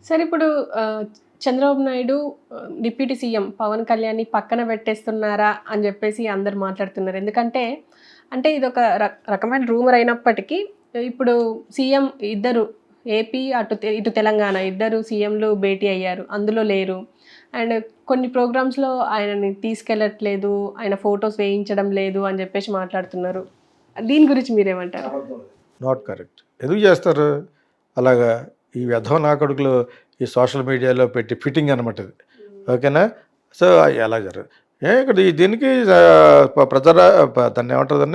సరే ఇప్పుడు Chandrababu Naidu deputy CM Pawan కళ్యాణ్‌ని పక్కన పెట్టేస్తున్నారా అని జెప్పేసి అందరూ మాట్లాడుతున్నారు. ఎందుకంటే అంటే ఇదొక రకమైన రూమర్ అయినప్పటికీ ఇప్పుడు సీఎం ఇద్దరు ఏపీ ఇటు తెలంగాణ ఇద్దరు సీఎంలు భేటీ అయ్యారు. అందులో లేరు. అండ్ కొన్ని ప్రోగ్రామ్స్‌లో ఆయనని తీసుకెళ్ళట్లేదు. ఆయన ఫోటోస్ వేయించడం లేదు అని జెప్పేసి మాట్లాడుతున్నారు. దీని గురించి మీరేమంటారు? Not correct. ఎందుకు చేస్తారు అలాగా? ఈ వెధవ నాకొడుకులు ఈ సోషల్ మీడియాలో పెట్టి ఫిట్టింగ్ అనమాట ఇది. ఓకేనా? సో ఎలా జరగదు. ఇక్కడ దీనికి ప్రజల దాన్ని ఏమంటారు,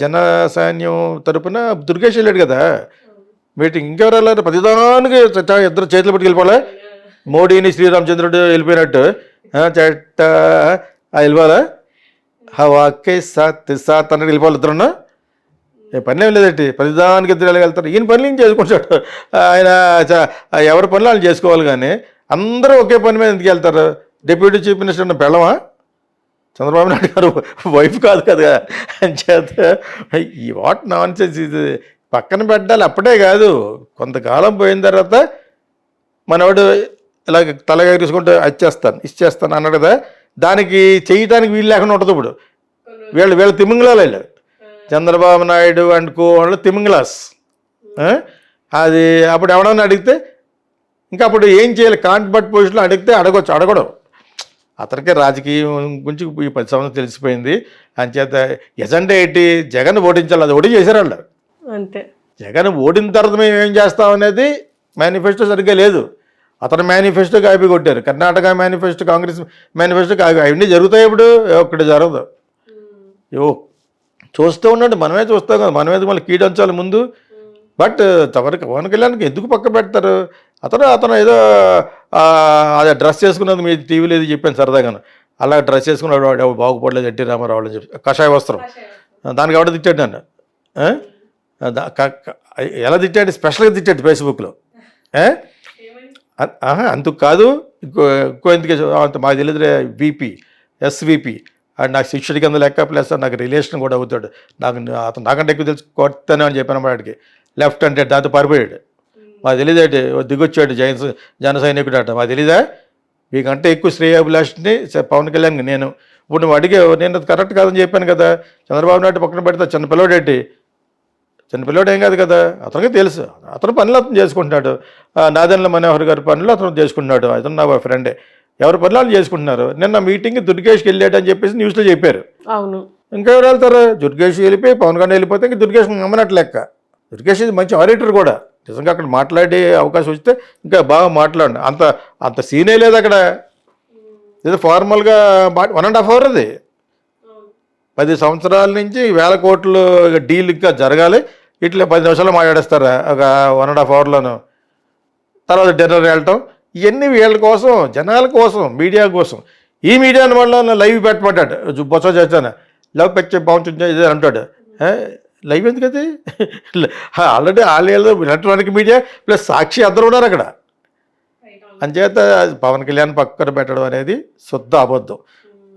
జన సైన్యం తరపున దుర్గేష్ వెళ్ళాడు కదా మీటింగ్. ఇంకెవరు వెళ్ళారు? ప్రతిదానికి ఇద్దరు చేతులు పెట్టుకు వెళ్ళిపోలే. మోడీని శ్రీరామచంద్రుడు వెళ్ళిపోయినట్టు చెట్ట వెళ్ళిపోవాలా? హవాకే సాత్ సాత్ అన్నట్టు వెళ్ళిపోవాలి ఇద్దరున్నా. పని ఏం లేదండి, ప్రతిదానికి ఇద్దరు వెళ్ళగలుగుతారు. ఈయన పనులు ఏం చేసుకుంటాడు ఆయన. ఎవరి పనులు వాళ్ళు చేసుకోవాలి, కానీ అందరూ ఒకే పని మీద ఎందుకు వెళ్తారు? డిప్యూటీ చీఫ్ మినిస్టర్ ఉన్న పెళ్ళమా చంద్రబాబు నాయుడు గారు వైఫ్ కాదు కదా అని చేత ఈ వాట్ నాన్ సెన్స్ ఇది. పక్కన పెట్టాలి. అప్పుడే కాదు, కొంతకాలం పోయిన తర్వాత మనవాడు ఇలా తలగేసుకుంటూ ఇచ్చేస్తాను అన్నాడు కదా, దానికి చేయటానికి వీలు లేకుండా ఉంటుంది. ఇప్పుడు వీళ్ళు తిమింగళాలు వెళ్ళారు. చంద్రబాబు నాయుడు అండ్ కో వాళ్ళు తిమింగలాస్. అది అప్పుడు ఎవడన్నా అడిగితే ఇంకా అప్పుడు ఏం చేయాలి? కాంట్బట్ పొజిషన్లో అడిగితే అడగడం. అతనికే రాజకీయం గురించి ఈ 10 సంవత్సరాలు తెలిసిపోయింది. అంచేత ఎజెండా ఏంటి? జగన్ ఓడించాలి. అది ఓడి చేశారు వాళ్ళు అంతే. జగన్ ఓడిన తర్వాత మేము ఏం చేస్తాం అనేది మేనిఫెస్టో సరిగ్గా లేదు. అతను మేనిఫెస్టో కాపీ కొట్టారు. Karnataka manifesto, Congress manifesto copy. అవన్నీ జరుగుతాయి. ఇప్పుడు ఒక్కటి జరగదు. చూస్తూ ఉన్నాడు. మనమే చూస్తాం కదా, మనమే మళ్ళీ కీడంచాలి ముందు. బట్ తవరికి పవన్ కళ్యాణ్కి ఎందుకు పక్క పెడతారు? అతను ఏదో అదే డ్రెస్ చేసుకున్నది మీ టీవీలో ఏది చెప్పాను సరదాగాను. అలా డ్రెస్ చేసుకున్నాడు బాగుపడలేదు ఎన్టీ రామారావు అని చెప్పి, కషాయ వస్త్రం. దానికి ఎవడ తిట్టాడు నన్ను? ఎలా తిట్టాడు? స్పెషల్గా తిట్టాడు ఫేస్బుక్లో. అందుకు కాదు, ఇంకో ఎందుకు మాకు తెలియదు. ఎస్విపి అండ్ నాకు శిక్షుడి కింద లెక్క, ప్లస్ నాకు రిలేషన్ కూడా అవుతాడు. అతను నాకంటే ఎక్కువ తెలుసు కొడతాను అని చెప్పాను వాడికి. లెఫ్ట్ అంటే దాంతో పారిపోయాడు. మాకు తెలియదేంటి దిగొచ్చాడు జన సైనికుడు అంట. మాకు తెలీదా? మీకంటే ఎక్కువ శ్రేయాభిలాషిని పవన్ కళ్యాణ్కి నేను. ఇప్పుడు నువ్వు అడిగే, నేను అది కరెక్ట్ కాదని చెప్పాను కదా. చంద్రబాబు నాయుడు పక్కన పెడితే చిన్నపిల్లడేంటి? చిన్నపిల్లడు ఏం కాదు కదా, అతనికి తెలుసు. అతను పనులు అతను చేసుకుంటున్నాడు. నాదెండ్ల మనోహర్ గారి పనులు అతను చేసుకుంటున్నాడు. అతను నా ఫ్రెండే. ఎవరి పనులు వాళ్ళు చేసుకుంటున్నారు. నిన్న మీటింగ్కి దుర్గేష్కి వెళ్ళాడు అని చెప్పేసి న్యూస్లో చెప్పారు. అవును. ఇంకెవరు వెళ్తారు? దుర్గేష్ వెళ్ళిపోయి పవన్ కళ్యాణ్ వెళ్ళిపోతే ఇంక దుర్గేష్ నమ్మనట్లు లెక్క. దుర్గేష్ ఇది మంచి ఆడిటర్ కూడా. నిజంగా అక్కడ మాట్లాడే అవకాశం వస్తే ఇంకా బాగా మాట్లాడండి. అంత సీనే లేదు అక్కడ. ఏదో ఫార్మల్గా 1.5 hour అది. 10 సంవత్సరాల నుంచి 1000 కోట్లు డీల్ ఇంకా జరగాలి. ఇట్లా 10 నిమిషాల్లో మాట్లాడేస్తారా ఒక 1.5 hourలోను? తర్వాత డిన్నర్ వెళ్ళటం. ఇవన్నీ వీళ్ళ కోసం, జనాల కోసం, మీడియా కోసం. ఈ మీడియాని వల్ల లైవ్ పెట్టమంటాడు. బొత్స చేస్తాను లవ్ పెచ్చే బాగుంటుంది ఇదే అంటాడు. లైవ్ ఎందుకు అది? ఆల్రెడీ వాళ్ళు ఎలక్ట్రానిక్ మీడియా ప్లస్ సాక్షి అందరూ ఉన్నారు అక్కడ. అంచేత పవన్ కళ్యాణ్ పక్కన పెట్టడం అనేది శుద్ధ అబద్ధం.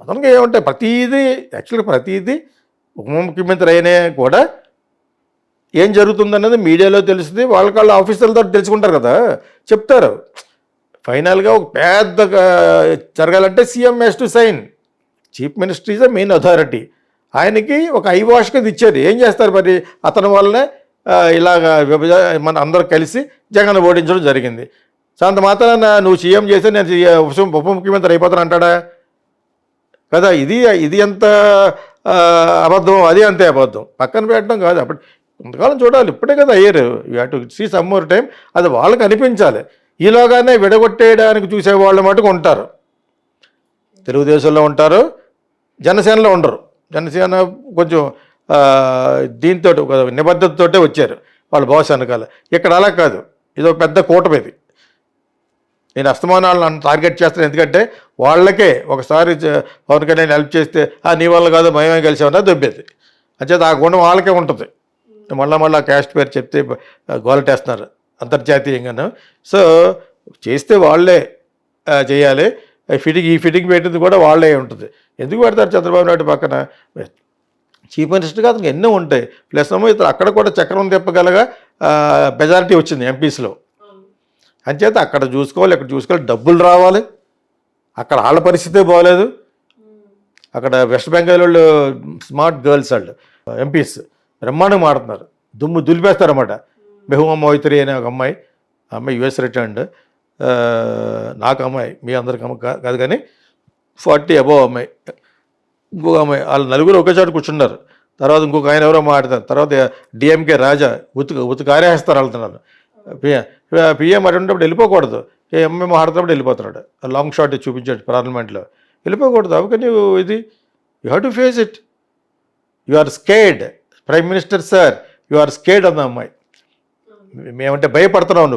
అతనికి ఏమంటాయి ప్రతీదీ, యాక్చువల్గా ప్రతీదీ ఉప ముఖ్యమంత్రి అయినా కూడా ఏం జరుగుతుందన్నది మీడియాలో తెలుస్తుంది. వాళ్ళ ఆఫీసర్లతో తెలుసుకుంటారు కదా, చెప్తారు. ఫైనల్గా ఒక పెద్ద జరగాలంటే CM has to sign. Chief minister is the main authority. ఆయనకి ఒక ఐవాష్గా ఇచ్చారు. ఏం చేస్తారు మరి? అతని వల్లనే ఇలాగ మన అందరూ కలిసి జగన్ ఓడించడం జరిగింది. సో అంత మాత్రాన నువ్వు సీఎం చేస్తే నేను ఉప ముఖ్యమంత్రి అయిపోతాను అంటాడా కదా? ఇది ఎంత అబద్ధం, అది అంతే అబద్ధం. పక్కన పెట్టడం కాదు. అప్పుడు కొంతకాలం చూడాలి. ఇప్పుడే కదా అయ్యారు. You have to see some more time. అది వాళ్ళకి అనిపించాలి. ఈలోగానే విడగొట్టేయడానికి చూసేవాళ్ళు మటుకు ఉంటారు. తెలుగుదేశంలో ఉంటారు, జనసేనలో ఉండరు. జనసేన కొంచెం దీంతో ఒక నిబద్ధతతోటే వచ్చారు వాళ్ళు బాస్ వెనకాల. ఇక్కడ అలా కాదు. ఇది ఒక పెద్ద కూటమి. ఇది నేను అస్తమానాలను నన్ను టార్గెట్ చేస్తాను. ఎందుకంటే వాళ్ళకే ఒకసారి పవన్ కళ్యాణ్ హెల్ప్ చేస్తే నీ వల్ల కాదు మేమే కలిసామన్నా దొబ్బేది. అంచేత ఆ గుణం వాళ్ళకే ఉంటుంది. మళ్ళీ క్యాస్ట్ పేరు చెప్తే గోలటేస్తున్నారు అంతర్జాతీయంగాను. సో చేస్తే వాళ్ళే చేయాలి. ఈ ఫిట్టింగ్ పెట్టింది కూడా వాళ్ళే ఉంటుంది. ఎందుకు పెడతారు చంద్రబాబు నాయుడు పక్కన? చీఫ్ మినిస్టర్గా అతనికి ఎన్నో ఉంటాయి. ప్లస్ ఏమో ఇతను అక్కడ కూడా చక్రం తిప్పగలగా మెజారిటీ వచ్చింది ఎంపీస్లో. అంచేత అక్కడ చూసుకోవాలి, ఇక్కడ చూసుకోవాలి, డబ్బులు రావాలి. అక్కడ వాళ్ళ పరిస్థితే బాగోలేదు. అక్కడ వెస్ట్ బెంగాల్ వాళ్ళు స్మార్ట్ గర్ల్స్ వాళ్ళు ఎంపీస్ బ్రహ్మాండంగా మాడుతున్నారు, దుమ్ము దులిపేస్తారన్నమాట. మెహబూబా మొయిత్రీ అనే ఒక అమ్మాయి, ఆ అమ్మాయి యుఎస్ రిటర్న్డ్, నాకు అమ్మాయి, మీ అందరికి అమ్మ కాదు కానీ 40 అబోవ్ అమ్మాయి. ఇంకొక అమ్మాయి, వాళ్ళు నలుగురు ఒకే చోట కూర్చున్నారు. తర్వాత ఇంకొక ఆయన ఎవరో మాట్లాడతారు. తర్వాత డిఎంకే రాజా ఉతుకారేస్తారు వెళ్తున్నారు. పిఎం అటువంటిప్పుడు వెళ్ళిపోకూడదు. ఏ అమ్మాయి మాట్లాడుతున్నప్పుడు వెళ్ళిపోతున్నాడు. లాంగ్ షాట్ చూపించాడు పార్లమెంట్లో. వెళ్ళిపోకూడదు. అందుకని ఇది you have to face it. You are scared prime minister sir, you are scared అన్న అమ్మాయి. మేమంటే భయపడుతున్నావు,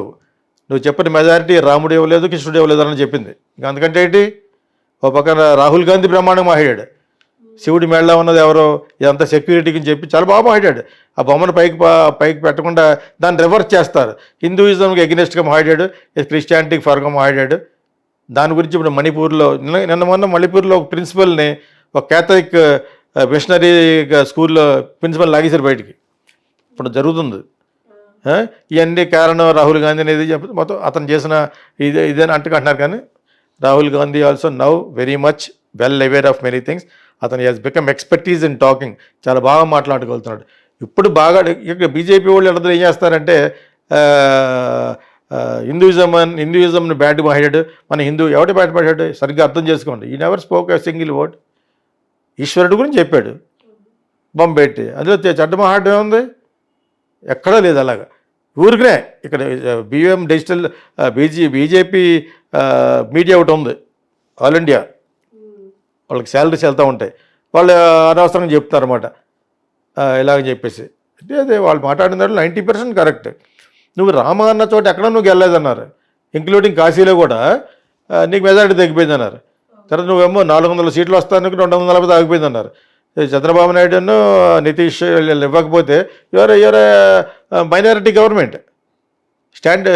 నువ్వు చెప్పిన మెజారిటీ రాముడు ఇవ్వలేదు, కృష్ణుడు ఇవ్వలేదు అని చెప్పింది. ఇంకా అందుకంటే ఏంటి? ఓ పక్కన రాహుల్ గాంధీ బ్రహ్మాండంగా మాట్లాడాడు. శివుడి మెడలో ఉన్నది ఎవరో, ఇదంతా సెక్యూరిటీకి అని చెప్పి చాలా బాగా మాట్లాడాడు. ఆ బొమ్మను పైకి పెట్టకుండా దాన్ని రివర్స్ చేస్తారు. హిందూయిజంకి ఎగ్నెస్ట్గా మాట్లాడాడు, క్రిస్టియానిటీకి ఫర్గా మాట్లాడాడు. దాని గురించి ఇప్పుడు మణిపూర్లో నిన్న మొన్న మణిపూర్లో ఒక ప్రిన్సిపల్ని, ఒక క్యాథలిక్ మిషనరీ స్కూల్లో ప్రిన్సిపల్ లాగేశారు బయటికి. ఇప్పుడు జరుగుతుంది. ఇవన్నీ కారణం రాహుల్ గాంధీ అనేది చెప్పి మొత్తం అతను చేసిన ఇదేని అంటుకుంటున్నారు. కానీ Rahul Gandhi also now very much well aware of many things. అతను has become expertise in talking. చాలా బాగా మాట్లాడగలుగుతున్నాడు. ఇప్పుడు బాగా ఇక్కడ బీజేపీ వాళ్ళు అందరూ ఏం చేస్తారంటే హిందూయిజంని బ్యాడ్ మాట్లాడాడు, మన హిందూ ఎవటి బ్యాడ్ మాట్లాడాడు సరిగ్గా అర్థం చేసుకోండి. ఈ never spoke a single word. ఈశ్వరుడు గురించి చెప్పాడు బొంబెట్టి, అందులో చెడ్డ మాట్లాడడం ఉంది ఎక్కడా లేదు. అలాగా ఊరికనే ఇక్కడ బిఎం డిజిటల్ బీజేపీ మీడియా ఒకటి ఉంది ఆల్ ఇండియా, వాళ్ళకి శాలరీస్ వెళ్తూ ఉంటాయి. వాళ్ళు అనవసరంగా చెప్తారన్నమాట ఇలాగ చెప్పేసి. అంటే అదే వాళ్ళు మాట్లాడిన దాంట్లో 90% కరెక్ట్. నువ్వు రామ అన్న చోట ఎక్కడ నువ్వు వెళ్ళలేదన్నారు, ఇంక్లూడింగ్ కాశీలో కూడా నీకు మెజారిటీ తగ్గిపోయింది అన్నారు. తర్వాత నువ్వేమో 400 సీట్లు వస్తాను 240 ఆగిపోయింది అన్నారు. చంద్రబాబు నాయుడును నితీష్ ఇవ్వకపోతే your minority government,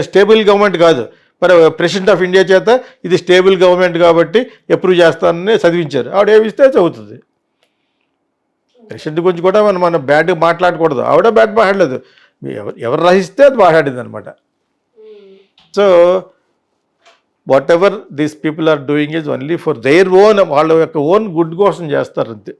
stable government కాదు. మరి ప్రెసిడెంట్ ఆఫ్ ఇండియా చేత ఇది స్టేబుల్ గవర్నమెంట్ కాబట్టి అప్రూవ్ చేస్తానని చదివించారు. ఆవిడ ఏమిస్తే చదువుతుంది. ప్రెసిడెంట్ గురించి కూడా మనం బ్యాడ్గా మాట్లాడకూడదు. ఆవిడ బ్యాడ్ మాట్లాడలేదు, ఎవరు రహిస్తే అది మాట్లాడింది అనమాట. So whatever these people are doing is only for their own, వాళ్ళ యొక్క ఓన్ గుడ్ కోసం చేస్తారు అంతే.